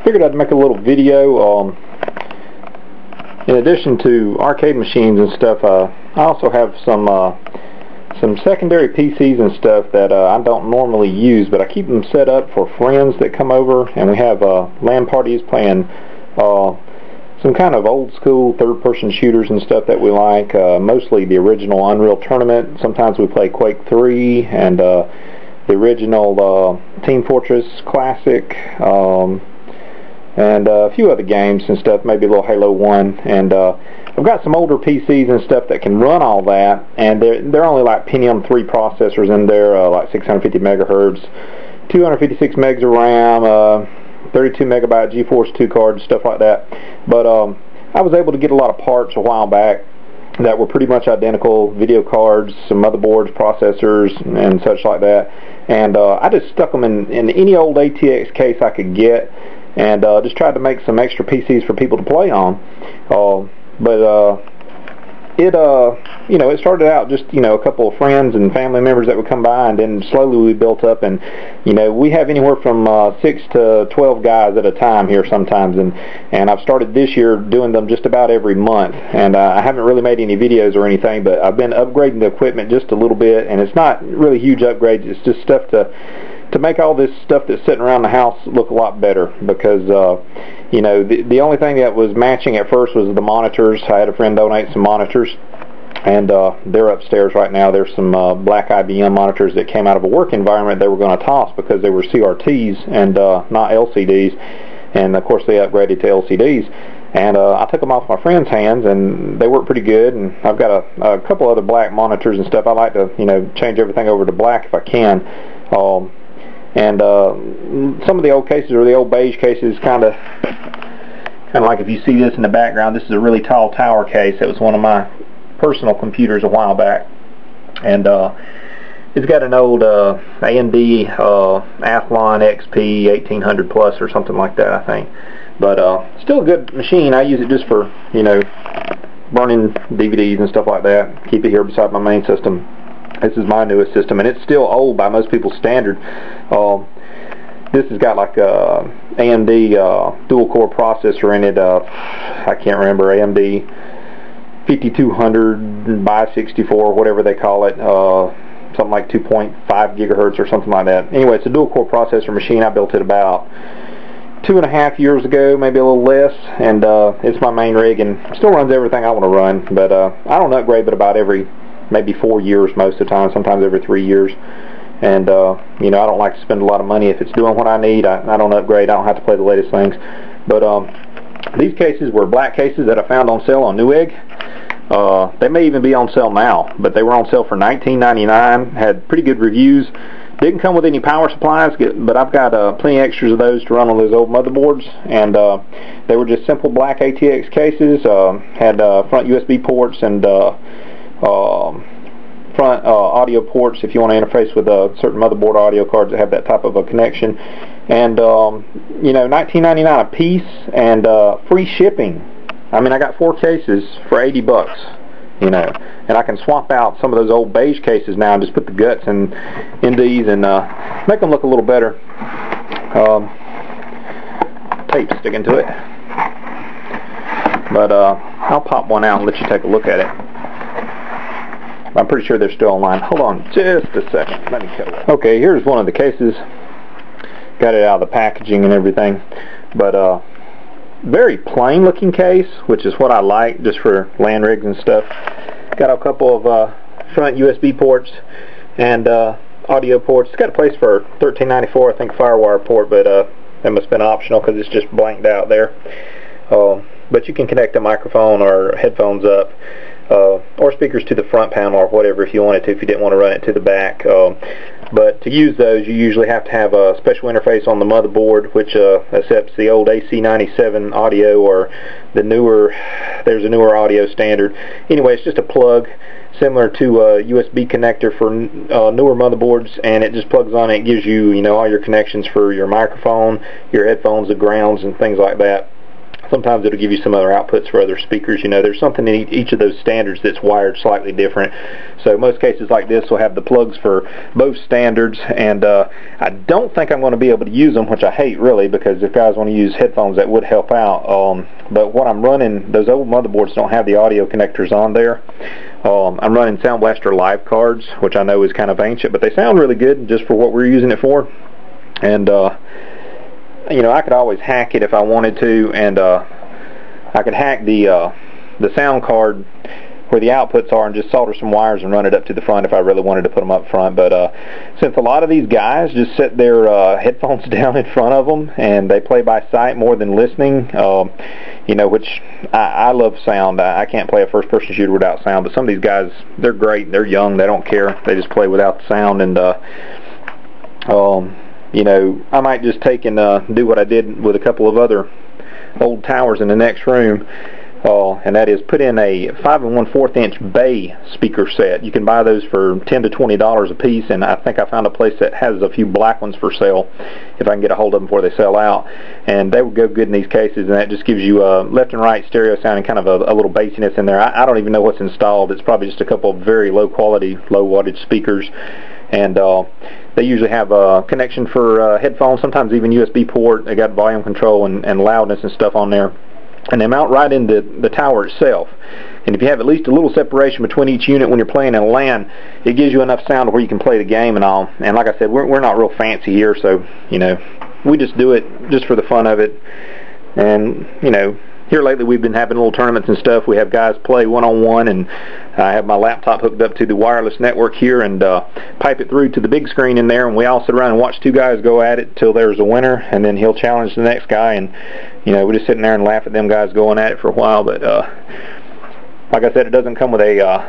figured I'd make a little video. In addition to arcade machines and stuff, I also have some secondary PCs and stuff that I don't normally use, but I keep them set up for friends that come over, and we have LAN parties playing some kind of old school third-person shooters and stuff that we like, mostly the original Unreal Tournament. Sometimes we play Quake 3 and the original Team Fortress Classic, and a few other games and stuff, maybe a little Halo 1, and I've got some older PCs and stuff that can run all that, and they're only like Pentium 3 processors in there, like 650 megahertz, 256 megs of RAM, 32 megabyte GeForce 2 cards, stuff like that. But I was able to get a lot of parts a while back that were pretty much identical, video cards, some motherboards, processors, and such like that, and I just stuck them in any old ATX case I could get, and just tried to make some extra PCs for people to play on. It started out just, a couple of friends and family members that would come by, and then slowly we built up, and, we have anywhere from 6 to 12 guys at a time here sometimes, and I've started this year doing them just about every month, and I haven't really made any videos or anything, but I've been upgrading the equipment just a little bit, and it's not really huge upgrades, it's just stuff to make all this stuff that's sitting around the house look a lot better, because the only thing that was matching at first was the monitors. I had a friend donate some monitors, and they're upstairs right now. There's some black IBM monitors that came out of a work environment they were going to toss because they were CRTs and not LCDs, and of course they upgraded to LCDs. And I took them off my friend's hands, and they work pretty good. And I've got a couple other black monitors and stuff. I like to change everything over to black if I can. And some of the old cases, or the old beige cases, kind of like if you see this in the background, this is a really tall tower case. It was one of my personal computers a while back, and it's got an old AMD Athlon XP 1800 plus or something like that, I think. But still a good machine. I use it just for burning DVDs and stuff like that. Keep it here beside my main system. This is my newest system, and it's still old by most people's standard. This has got like a AMD dual-core processor in it. I can't remember, AMD 5200 by 64, whatever they call it. Something like 2.5 gigahertz or something like that. Anyway, it's a dual-core processor machine. I built it about 2.5 years ago, maybe a little less, and it's my main rig, and still runs everything I want to run. But I don't upgrade but about every maybe 4 years most of the time, sometimes every 3 years. And I don't like to spend a lot of money. If it's doing what I need, I don't upgrade. I don't have to play the latest things. But these cases were black cases that I found on sale on Newegg. They may even be on sale now, but they were on sale for $19.99. Had pretty good reviews. Didn't come with any power supplies, but I've got plenty extras of those to run on those old motherboards. And they were just simple black ATX cases. Had front USB ports and front audio ports if you want to interface with certain motherboard audio cards that have that type of a connection. And $19.99 a piece, and free shipping. I mean, I got 4 cases for 80 bucks, and I can swap out some of those old beige cases now and just put the guts in these and make them look a little better. Tape sticking to it, but I'll pop one out and let you take a look at it. I'm pretty sure they're still online. Hold on just a second. Let me cut it. Okay, here's one of the cases. Got it out of the packaging and everything, but very plain looking case, which is what I like just for LAN rigs and stuff. Got a couple of front USB ports and audio ports. It's got a place for $13.94, I think, FireWire port, but that must have been optional because it's just blanked out there. But you can connect a microphone or headphones up, or speakers to the front panel or whatever if you wanted to, if you didn't want to run it to the back. But to use those, you usually have to have a special interface on the motherboard, which accepts the old AC97 audio, or there's a newer audio standard. Anyway, it's just a plug similar to a USB connector for newer motherboards, and it just plugs on. It gives you, all your connections for your microphone, your headphones, the grounds, and things like that. sometimes it'll give you some other outputs for other speakers. You know, there's something in each of those standards that's wired slightly different. So most cases like this will have the plugs for both standards, and I don't think I'm going to be able to use them, which I hate really, because if guys want to use headphones that would help out. But what I'm running, those old motherboards don't have the audio connectors on there. I'm running Sound Blaster Live cards, which I know is kind of ancient, but they sound really good just for what we're using it for. And you know, I could always hack it if I wanted to, and I could hack the sound card where the outputs are and just solder some wires and run it up to the front if I really wanted to put them up front. But since a lot of these guys just set their headphones down in front of them and they play by sight more than listening, you know, which I love sound. I can't play a first-person shooter without sound, but some of these guys, they're great. They're young. They don't care. They just play without the sound. And you know, I might just take and do what I did with a couple of other old towers in the next room, and that is put in a 5 1/4 inch bay speaker set. You can buy those for $10 to $20 a piece, and I think I found a place that has a few black ones for sale if I can get a hold of them before they sell out. And they would go good in these cases, and that just gives you left and right stereo sound and kind of a little bassiness in there. I don't even know what's installed. It's probably just a couple of very low quality, low wattage speakers. And they usually have a connection for headphones, sometimes even USB port. They got volume control and loudness and stuff on there. And they mount right into the tower itself. And if you have at least a little separation between each unit when you're playing in a LAN, it gives you enough sound to where you can play the game and all. And like I said, we're not real fancy here, so, you know, we just do it just for the fun of it. And, you know, here lately we've been having little tournaments and stuff. We have guys play one-on-one, and I have my laptop hooked up to the wireless network here and pipe it through to the big screen in there, and we all sit around and watch two guys go at it till there's a winner, and then he'll challenge the next guy, and you know, we're just sitting there and laugh at them guys going at it for a while. But like I said, it doesn't come with a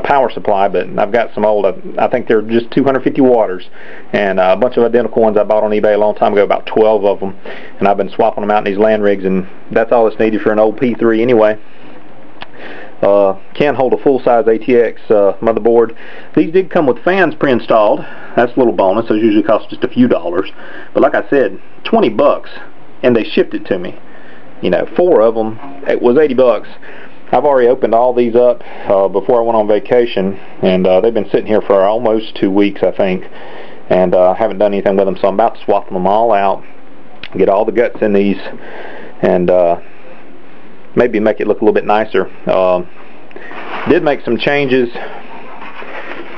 power supply, but I've got some old, I think they're just 250 watts, and a bunch of identical ones I bought on eBay a long time ago, about 12 of them, and I've been swapping them out in these LAN rigs, and that's all that's needed for an old P3 anyway. Can hold a full-size ATX motherboard. These did come with fans pre-installed. That's a little bonus. Those usually cost just a few dollars, but like I said, 20 bucks, and they shipped it to me. You know, 4 of them, it was 80 bucks. I've already opened all these up before I went on vacation, and they've been sitting here for almost 2 weeks, I think, and haven't done anything with them, so I'm about to swap them all out, get all the guts in these, and maybe make it look a little bit nicer. Did make some changes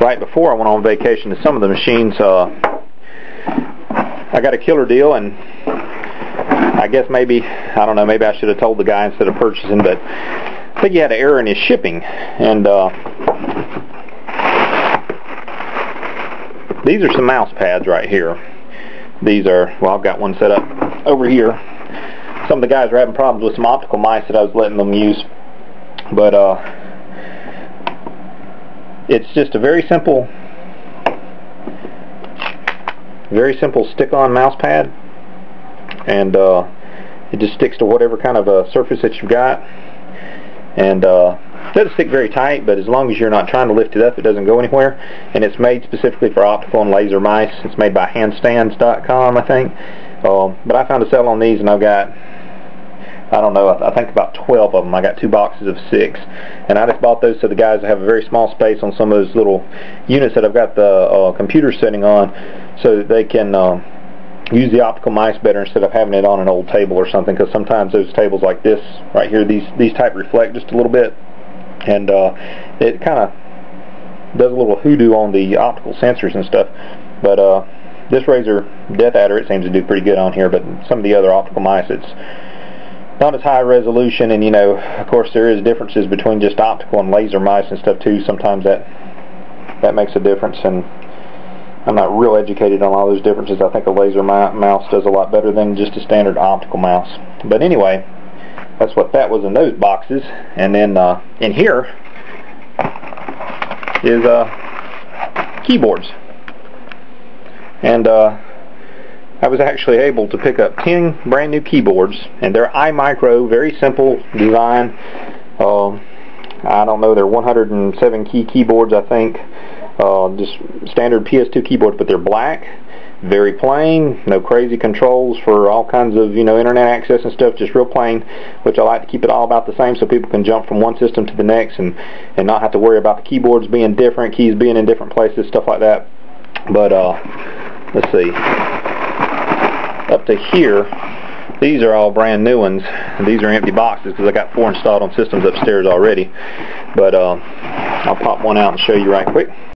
right before I went on vacation to some of the machines. I got a killer deal, and I guess maybe, I don't know, maybe I should have told the guy instead of purchasing, but I think he had an error in his shipping. And these are some mouse pads right here. These are, well, I've got one set up over here. Some of the guys were having problems with some optical mice that I was letting them use, but it's just a very simple stick-on mouse pad, and it just sticks to whatever kind of a surface that you've got, and it doesn't stick very tight, but as long as you're not trying to lift it up, it doesn't go anywhere. And it's made specifically for optical and laser mice. It's made by handstands.com, I think. But I found a sale on these, and I've got, I don't know, I think about 12 of them. I got 2 boxes of 6, and I just bought those so the guys have a very small space on some of those little units that I've got the computer sitting on, so that they can use the optical mice better instead of having it on an old table or something, because sometimes those tables like this right here, these type reflect just a little bit, and it kind of does a little hoodoo on the optical sensors and stuff. But this Razer Death Adder, it seems to do pretty good on here, but some of the other optical mice, it's not as high resolution, and you know, of course there is differences between just optical and laser mice and stuff too. Sometimes that makes a difference, and I'm not real educated on all those differences. I think a laser mouse does a lot better than just a standard optical mouse. But anyway, that's what that was in those boxes. And then in here is keyboards. And I was actually able to pick up 10 brand new keyboards, and they're iMicro, very simple design. I don't know, they're 107 key keyboards, I think. Just standard PS2 keyboards, but they're black. Very plain, no crazy controls for all kinds of, you know, internet access and stuff, just real plain, which I like to keep it all about the same so people can jump from one system to the next and not have to worry about the keyboards being different, keys being in different places, stuff like that. But let's see, up to here, these are all brand new ones. These are empty boxes because I got 4 installed on systems upstairs already. But I'll pop one out and show you right quick.